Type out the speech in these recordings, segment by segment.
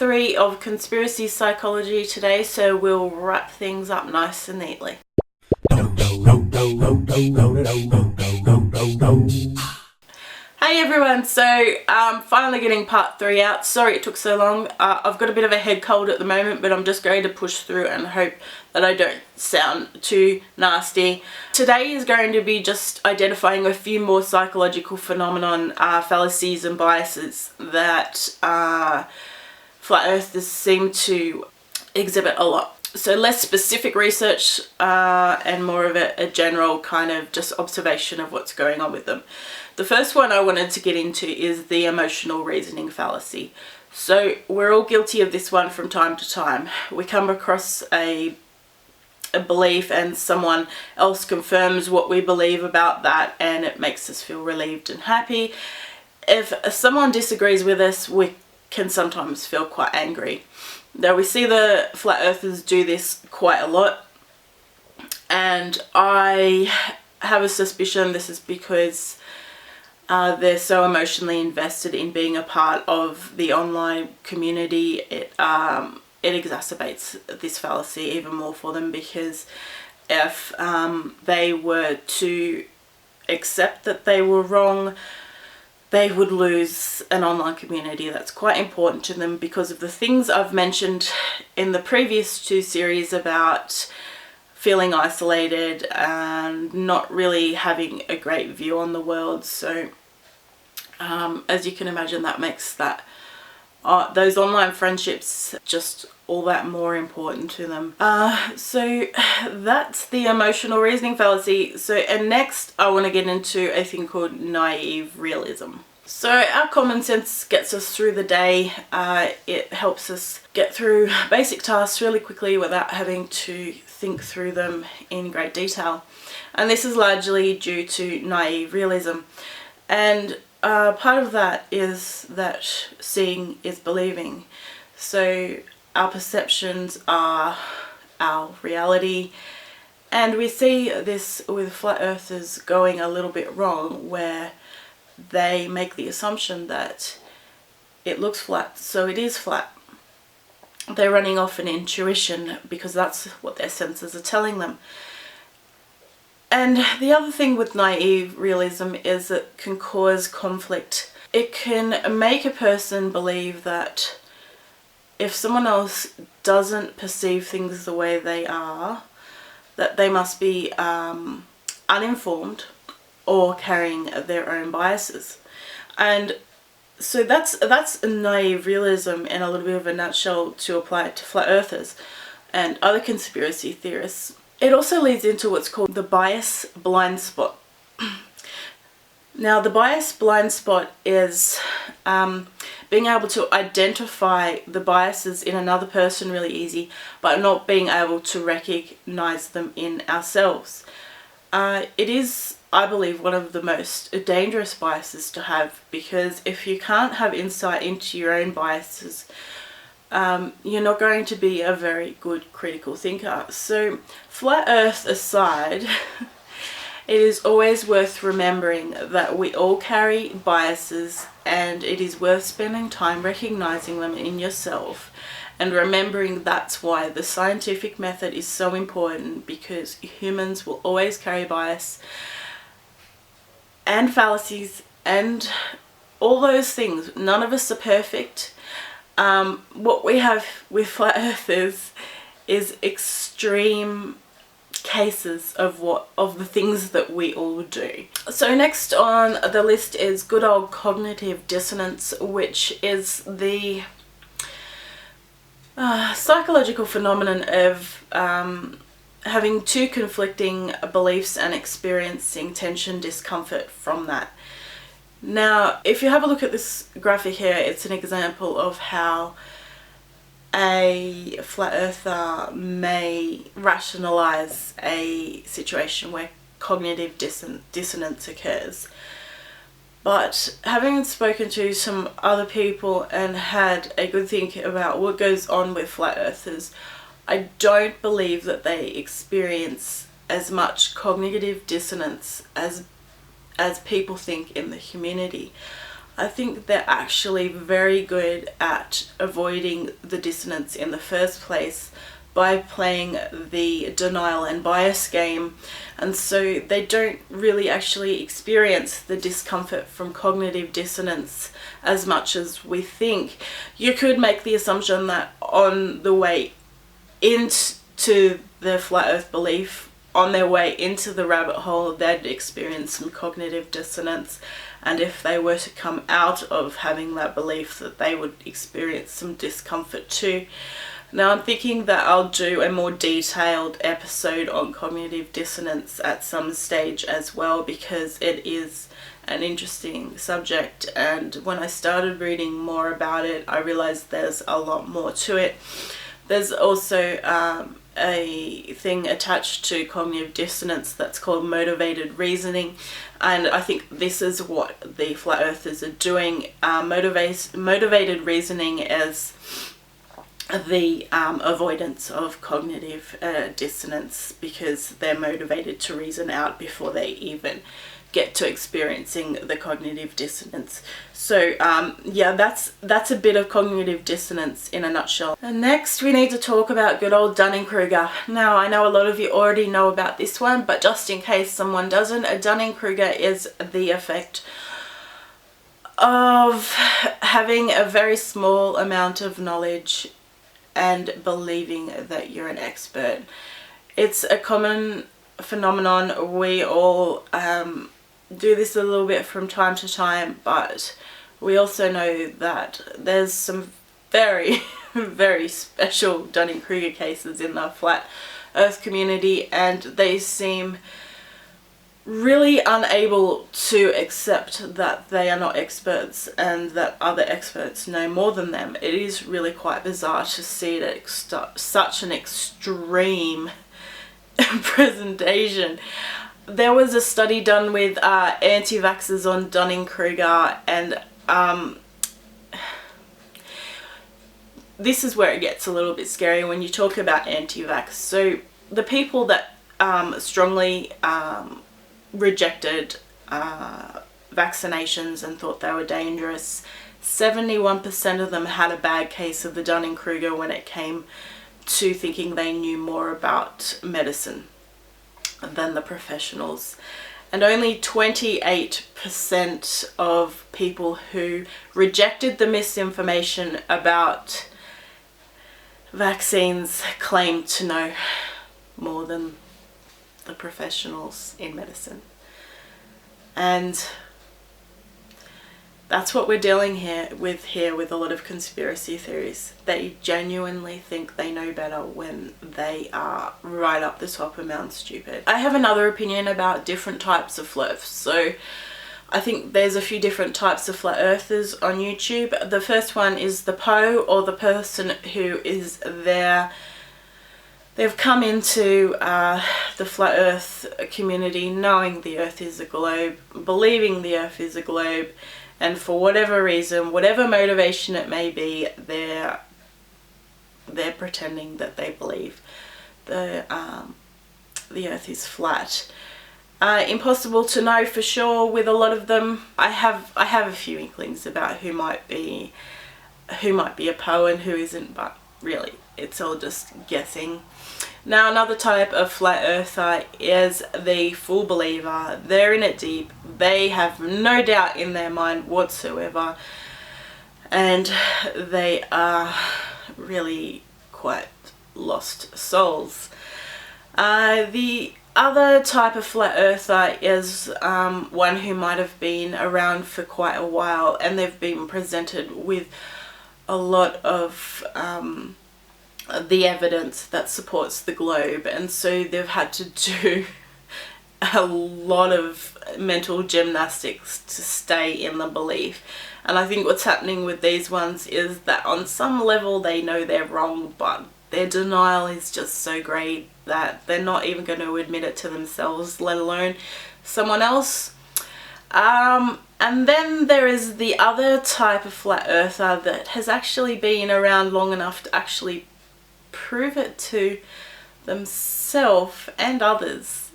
3 of conspiracy psychology today, so we'll wrap things up nice and neatly. Hey everyone, so finally getting part 3 out. Sorry it took so long. I've got a bit of a head cold at the moment, but I'm just going to push through and hope that I don't sound too nasty. Today is going to be just identifying a few more psychological phenomenon, fallacies and biases that flat earthers seem to exhibit a lot. So less specific research and more of a general kind of just observation of what's going on with them. The first one I wanted to get into is the emotional reasoning fallacy. So we're all guilty of this one from time to time. We come across a belief and someone else confirms what we believe about that, and it makes us feel relieved and happy. If someone disagrees with us, we can sometimes feel quite angry. Now we see the flat earthers do this quite a lot, and I have a suspicion this is because they're so emotionally invested in being a part of the online community. It exacerbates this fallacy even more for them, because if they were to accept that they were wrong, they would lose an online community that's quite important to them because of the things I've mentioned in the previous 2 series about feeling isolated and not really having a great view on the world. So as you can imagine, that makes that those online friendships just all that more important to them. So that's the emotional reasoning fallacy. So, and next I want to get into a thing called naive realism. So our common sense gets us through the day. It helps us get through basic tasks really quickly without having to think through them in great detail. And this is largely due to naive realism. And part of that is that seeing is believing. So our perceptions are our reality, and we see this with flat earthers going a little bit wrong, where they make the assumption that it looks flat, so it is flat. They're running off an intuition because that's what their senses are telling them. And the other thing with naive realism is it can cause conflict. It can make a person believe that if someone else doesn't perceive things the way they are, that they must be uninformed or carrying their own biases. And so that's naive realism in a little bit of a nutshell to apply it to flat earthers and other conspiracy theorists. It also leads into what's called the bias blind spot. Now, the bias blind spot is being able to identify the biases in another person really easy, but not being able to recognize them in ourselves. It is, I believe, one of the most dangerous biases to have, because if you can't have insight into your own biases, you're not going to be a very good critical thinker. So, flat earth aside, it is always worth remembering that we all carry biases, and it is worth spending time recognizing them in yourself and remembering that's why the scientific method is so important, because humans will always carry bias and fallacies and all those things. None of us are perfect. What we have with flat earthers is extreme cases of the things that we all do. So next on the list is good old cognitive dissonance, which is the psychological phenomenon of having 2 conflicting beliefs and experiencing tension, discomfort from that. Now, if you have a look at this graphic here, it's an example of how a flat earther may rationalize a situation where cognitive dissonance occurs. But having spoken to some other people and had a good think about what goes on with flat earthers, I don't believe that they experience as much cognitive dissonance as people think in the community. I think they're actually very good at avoiding the dissonance in the first place by playing the denial and bias game, and so they don't really actually experience the discomfort from cognitive dissonance as much as we think. You could make the assumption that on the way into the flat earth belief, on their way into the rabbit hole, they'd experience some cognitive dissonance, and if they were to come out of having that belief, that they would experience some discomfort too. Now I'm thinking that I'll do a more detailed episode on cognitive dissonance at some stage as well, because it is an interesting subject, and when I started reading more about it, I realized there's a lot more to it. There's also a thing attached to cognitive dissonance that's called motivated reasoning, and I think this is what the flat earthers are doing. Motivated reasoning is the avoidance of cognitive dissonance, because they're motivated to reason out before they even get to experiencing the cognitive dissonance. So yeah, that's a bit of cognitive dissonance in a nutshell. And next we need to talk about good old Dunning-Kruger. Now I know a lot of you already know about this one, but just in case someone doesn't, a Dunning-Kruger is the effect of having a very small amount of knowledge and believing that you're an expert. It's a common phenomenon. We all do this a little bit from time to time, but we also know that there's some very very special Dunning-Kruger cases in the flat earth community, and they seem really unable to accept that they are not experts and that other experts know more than them. It is really quite bizarre to see it at such an extreme presentation. There was a study done with anti-vaxxers on Dunning-Kruger, and this is where it gets a little bit scary when you talk about anti-vax. So the people that strongly rejected vaccinations and thought they were dangerous, 71% of them had a bad case of the Dunning-Kruger when it came to thinking they knew more about medicine than the professionals. And only 28% of people who rejected the misinformation about vaccines claimed to know more than the professionals in medicine. And that's what we're dealing with a lot of conspiracy theories. They genuinely think they know better when they are right up the top of Mount Stupid. I have another opinion about different types of flat earths. So I think there's a few different types of flat earthers on YouTube. The first one is the Poe, or the person who is there. They've come into the flat earth community knowing the earth is a globe, believing the earth is a globe, and for whatever reason, whatever motivation it may be, they're pretending that they believe the earth is flat. Impossible to know for sure with a lot of them. I have a few inklings about who might be a Poe and who isn't, but really it's all just guessing. Now another type of flat earther is the full believer. They're in it deep. They have no doubt in their mind whatsoever, and they are really quite lost souls. The other type of flat earther is one who might have been around for quite a while, and they've been presented with a lot of the evidence that supports the globe, and so they've had to do a lot of mental gymnastics to stay in the belief. And I think what's happening with these ones is that on some level they know they're wrong, but their denial is just so great that they're not even going to admit it to themselves, let alone someone else. And then there is the other type of flat earther that has actually been around long enough to actually prove it to themselves and others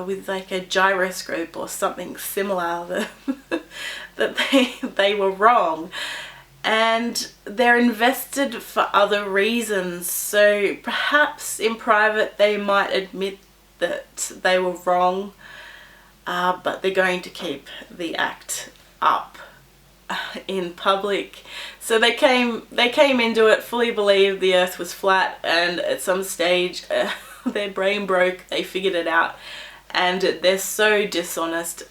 with like a gyroscope or something similar. that they were wrong, and they're invested for other reasons. So perhaps in private they might admit that they were wrong, but they're going to keep the act up in public. So they came into it fully believed the earth was flat, and at some stage their brain broke, they figured it out, and they're so dishonest.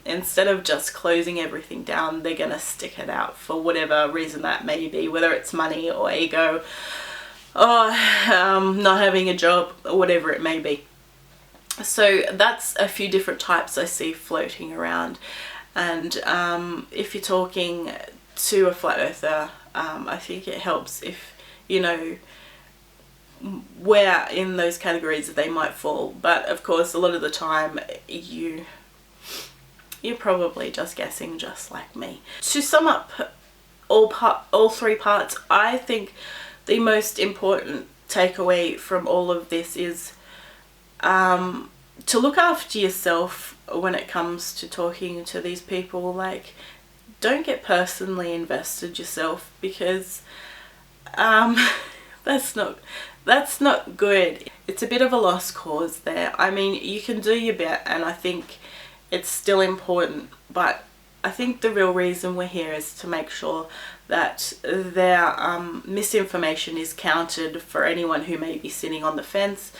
Instead of just closing everything down, they're gonna stick it out for whatever reason that may be, whether it's money or ego or not having a job or whatever it may be. So that's a few different types I see floating around. And if you're talking to a flat earther, I think it helps if you know where in those categories that they might fall. But of course, a lot of the time you're probably just guessing, just like me. To sum up all three parts, I think the most important takeaway from all of this is to look after yourself when it comes to talking to these people. Like, don't get personally invested yourself, because that's not good. It's a bit of a lost cause there. I mean, you can do your bit, and I think it's still important, but I think the real reason we're here is to make sure that their misinformation is countered for anyone who may be sitting on the fence.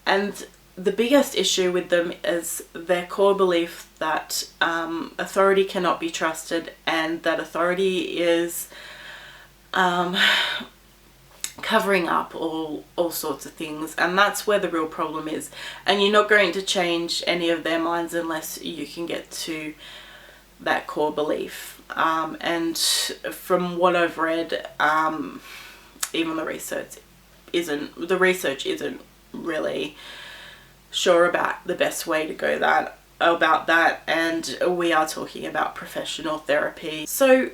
And the biggest issue with them is their core belief that authority cannot be trusted, and that authority is covering up all sorts of things, and that's where the real problem is. And you're not going to change any of their minds unless you can get to that core belief. And from what I've read, even the research isn't really sure about the best way to go about that, and we are talking about professional therapy. So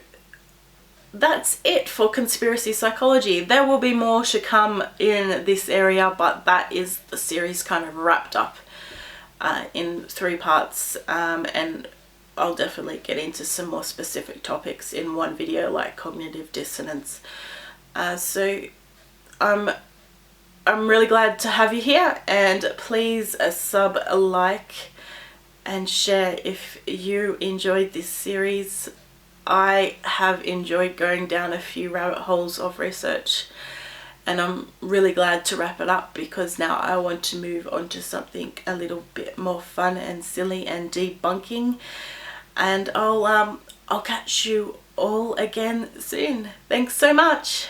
that's it for conspiracy psychology. There will be more to come in this area, but that is the series kind of wrapped up in 3 parts, and I'll definitely get into some more specific topics in one video, like cognitive dissonance. So I'm really glad to have you here, and please sub, like and share if you enjoyed this series. I have enjoyed going down a few rabbit holes of research, and I'm really glad to wrap it up, because now I want to move on to something a little bit more fun and silly and debunking. And I'll catch you all again soon. Thanks so much.